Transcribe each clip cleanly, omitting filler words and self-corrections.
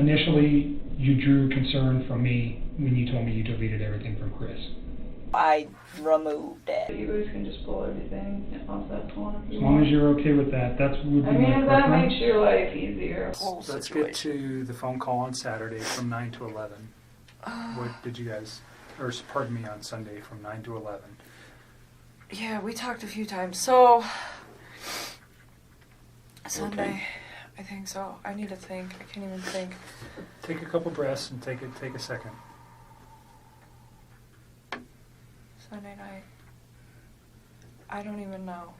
initially you drew concern from me when you told me you deleted everything from Chris. I removed it. You guys can just pull everything off that phone if you As long want. as you're okay with that, that's would be I mean, my if that preference. makes your life easier. Whole Let's situation. get to the phone call on Saturday from 9 to 11. What did you guys, or pardon me, on Sunday from 9 to 11? Yeah, we talked a few times. So, Sunday, Okay. I think so. I need to think. I can't even think. Take a couple breaths and take a second. Sunday night. I don't even know.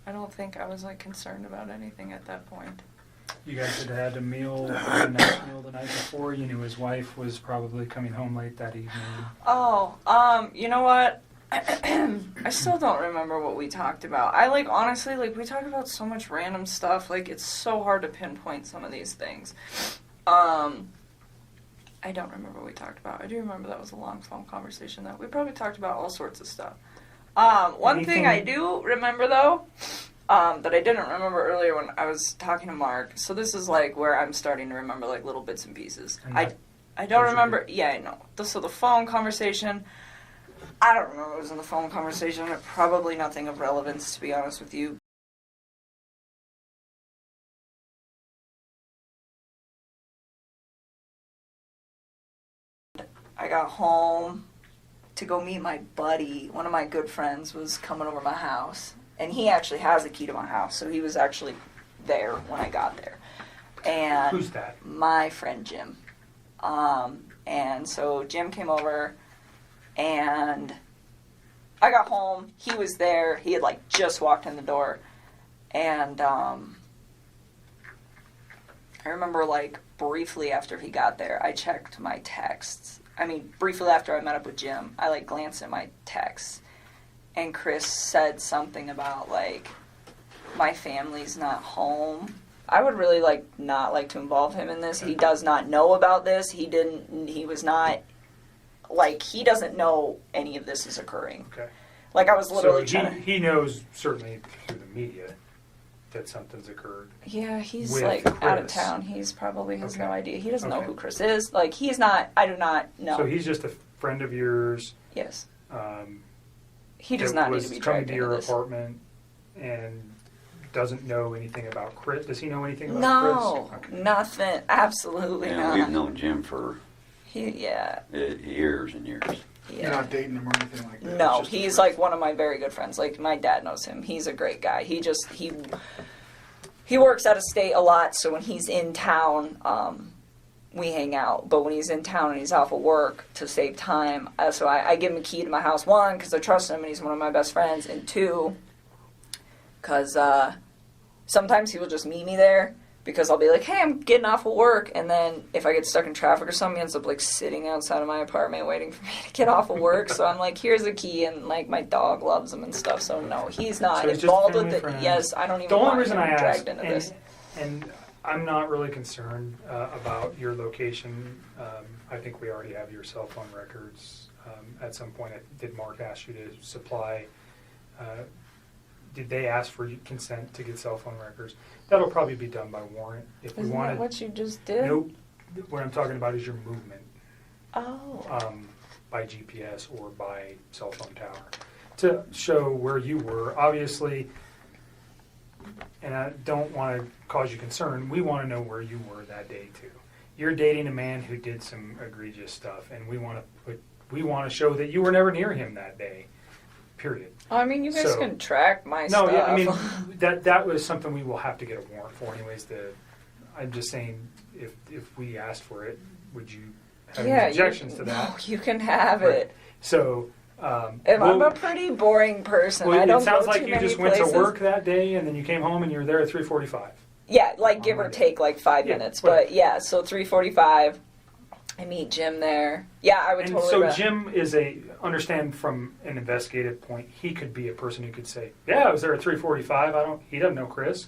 I don't think I was like concerned about anything at that point. You guys had had a meal, a nice meal the night before. You knew his wife was probably coming home late that evening. Oh, you know what? I still don't remember what we talked about. I honestly, we talk about so much random stuff. It's so hard to pinpoint some of these things. I don't remember what we talked about. I do remember that was a long phone conversation, though. We probably talked about all sorts of stuff. One thing I do remember, though, that I didn't remember earlier when I was talking to Mark. So this is where I'm starting to remember little bits and pieces. I don't remember. Yeah, I know. So the phone conversation. I don't remember what was in the phone conversation. Probably nothing of relevance, to be honest with you. I got home to go meet my buddy. One of my good friends was coming over my house. And he actually has the key to my house, so he was actually there when I got there. And Who's that? my friend Jim. And so Jim came over, and I got home. He was there. He had just walked in the door, and I remember briefly after he got there, I checked my texts. I mean, briefly after I met up with Jim, I glanced at my texts, and Chris said something about my family's not home. I would really not like to involve him in this. He does not know about this. He was not he doesn't know any of this is occurring. Okay. I was literally so trying to... he knows certainly through the media that something's occurred. Yeah, he's with out of Chris. town. He's probably has no Okay. idea. He doesn't know Okay. who Chris is. He's not... I do not know. So he's just a friend of yours. Yes. Um, He does that not need was to be coming dragged to into your this. apartment and doesn't know anything about Chris. Does he know anything about No, Chris? Okay. nothing. Absolutely Yeah, not. we've known Jim for Yeah. years and years. You're not dating him or anything like that? No, It's just a he's friend. one of my very good friends. My dad knows him. He's a great guy. He works out of state a lot, so when he's in town, we hang out. But when he's in town and he's off of work to save time, so I give him a key to my house, one, because I trust him and he's one of my best friends, and two, because sometimes he will just meet me there, because I'll be like, hey, I'm getting off of work, and then if I get stuck in traffic or something, he ends up sitting outside of my apartment waiting for me to get off of work. So I'm like, here's a key, and my dog loves him and stuff. So no, he's not So he's just involved family with it. friend. Yes, I don't even The only want reason him I dragged asked, into this. and I'm not really concerned about your location. I think we already have your cell phone records. At some point, did Mark ask you to supply? Did they ask for consent to get cell phone records? That'll probably be done by warrant. If we Isn't wanted, that what you just did? nope. What I'm talking about is your movement Oh. by GPS or by cell phone tower to show where you were. Obviously, and I don't want to cause you concern, we want to know where you were that day too. You're dating a man who did some egregious stuff, and we want to show that you were never near him that day. Period. I mean, you guys So- can track my No, stuff. yeah, I mean that was something we will have to get a warrant for, anyways. I'm just saying, if we asked for it, would you have any objections to that? No, you can have Right. it. So, And I'm a pretty boring person. well, I don't it sounds go like too you many just went places. to work that day, and then you came home and you were there at 3:45. Yeah, give or take 5 Yeah, minutes. right. But yeah, so 3:45. I meet Jim there. Yeah, I would And totally. so Jim is understand from an investigative point, he could be a person who could say, yeah, I was there at 3:45. He doesn't know Chris.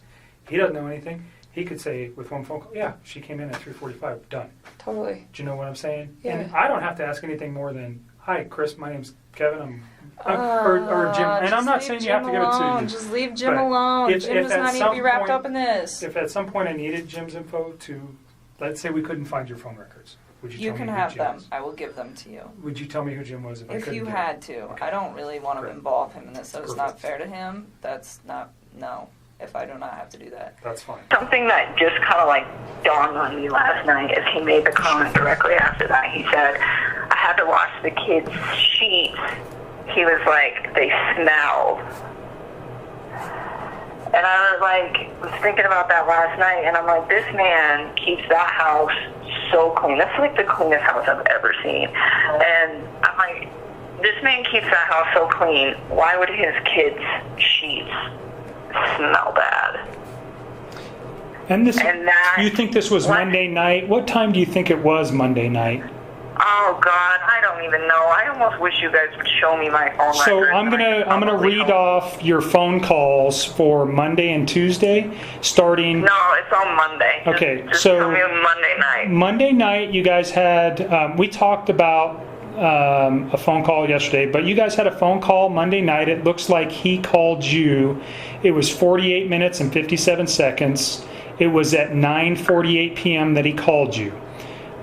He doesn't know anything. He could say with one phone call, yeah, she came in at 3:45. Done. Totally. Do you know what I'm saying? Yeah. And I don't have to ask anything more than, hi, Chris, my name's Kevin. Or Jim. And I'm not saying you have to give it to you. Just leave Jim But alone. if Jim does at not need to some be wrapped point- up in this. If at some point I needed Jim's info to let's say we couldn't find your phone records. Would you You tell can me who have Jim them. is? I will give them to you. Would you tell me who Jim was if I If couldn't you get had it? to. Okay. I don't really want to Great. involve him in this, so it's not Perfect. fair to him. That's not, no, if I do not have to do that. That's fine. Something that just kind of like dawned on me last night as he made the comment directly after that. He said, I had to wash the kids' sheets. He was like, they smelled. And I was thinking about that last night, and I'm like, this man keeps that house so clean. That's like the cleanest house I've ever seen. And I'm like, this man keeps that house so clean. Why would his kids' sheets smell bad? And this, And that- you think this was what? Monday night? What time do you think it was Monday night? Oh God, I don't even know. I almost wish you guys would show me my phone So records. I'm gonna Probably read don't. off your phone calls for Monday and Tuesday, starting No, it's on Monday. Okay, just so- tell me on Monday night. Monday night. You guys had we talked about a phone call yesterday, but you guys had a phone call Monday night. It looks like he called you. It was 48 minutes and 57 seconds. It was at 9:48 p.m. that he called you.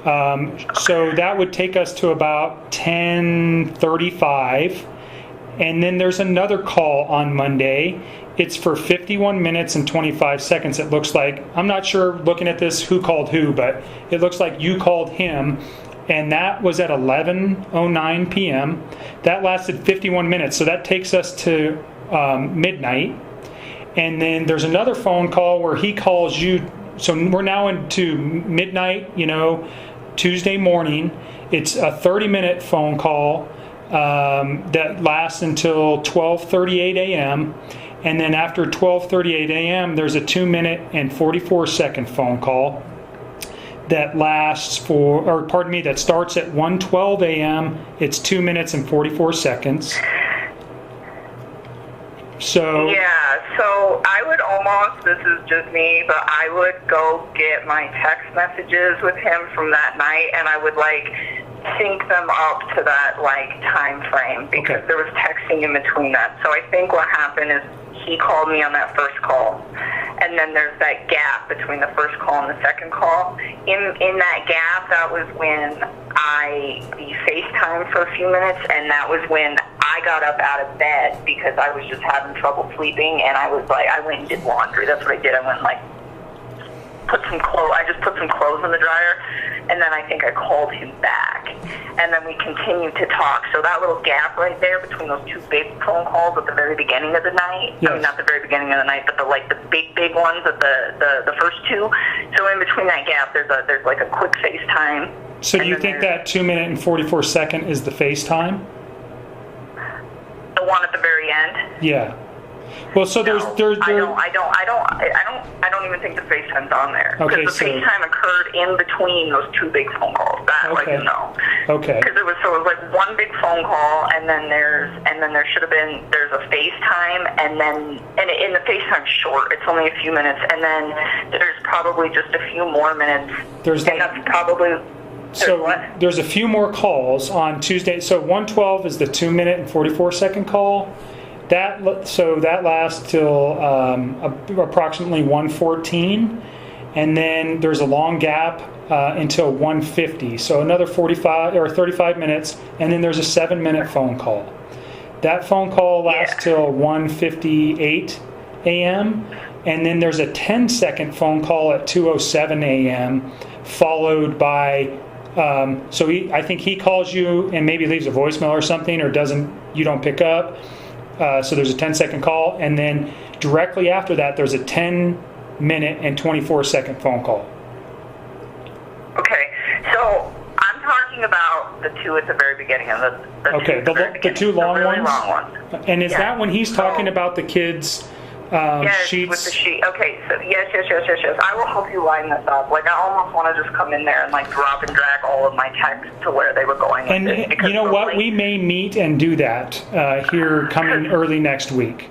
So that would take us to about 10:35. And then there's another call on Monday. It's for 51 minutes and 25 seconds. It looks like, I'm not sure looking at this who called who, but it looks like you called him. And that was at 11:09 p.m. That lasted 51 minutes. So that takes us to midnight. And then there's another phone call where he calls you. So we're now into midnight, Tuesday morning. It's a 30-minute phone call that lasts until 12:38 a.m. And then after 12:38 a.m., there's a 2-minute and 44-second phone call that that starts at 1:12 a.m. It's 2 minutes and 44 seconds. So Yeah, so I would almost, this is just me, but I would go get my text messages with him from that night, and I would sync them up to that time frame, because Okay. there was texting in between that. So I think what happened is he called me on that first call, and then there's that gap between the first call and the second call. In that gap, that was when we FaceTimed for a few minutes, and that was when I got up out of bed because I was just having trouble sleeping, and I went and did laundry. That's what I did. I went I just put some clothes in the dryer, and then I think I called him back, and then we continued to talk. So that little gap right there between those two big phone calls at the very beginning of the night, Yes. I mean, not the very beginning of the night, but the big ones at the first two. So in between that gap, there's a quick FaceTime. So do and you then think there's that 2-minute and 44 second is the FaceTime? the one at the very end? Yeah. Well, so No, I don't even think the FaceTime's on there. Okay, Because so- the FaceTime occurred in between those two big phone calls. That Okay. no. Okay. Because it was one big phone call, and then there should have been there's a FaceTime, and in the FaceTime short, it's only a few minutes, and then there's probably just a few more minutes, There's and that's probably So what? there's a few more calls on Tuesday. So 1:12 is the 2-minute and 44 second call. That lasts till approximately 1:14, and then there's a long gap until 1:50. So another 45 or 35 minutes, and then there's a 7-minute phone call. That phone call lasts till 1:58 a.m. And then there's a 10-second phone call at 2:07 a.m. followed by. I think he calls you and maybe leaves a voicemail or something, or you don't pick up. So there's a 10-second call, and then directly after that, there's a 10-minute and 24-second phone call. Okay, so I'm talking about the two at the very beginning of the Okay, two at very the beginning, two long really ones? long ones. And is Yeah. that when he's talking So- about the kids' Yes, sheets? with the sheet. Okay, so yes. I will help you line this up. I almost want to just come in there and drop and drag all of my texts to where they were going. with And this, because you know what? totally- We may meet and do that here coming early next week.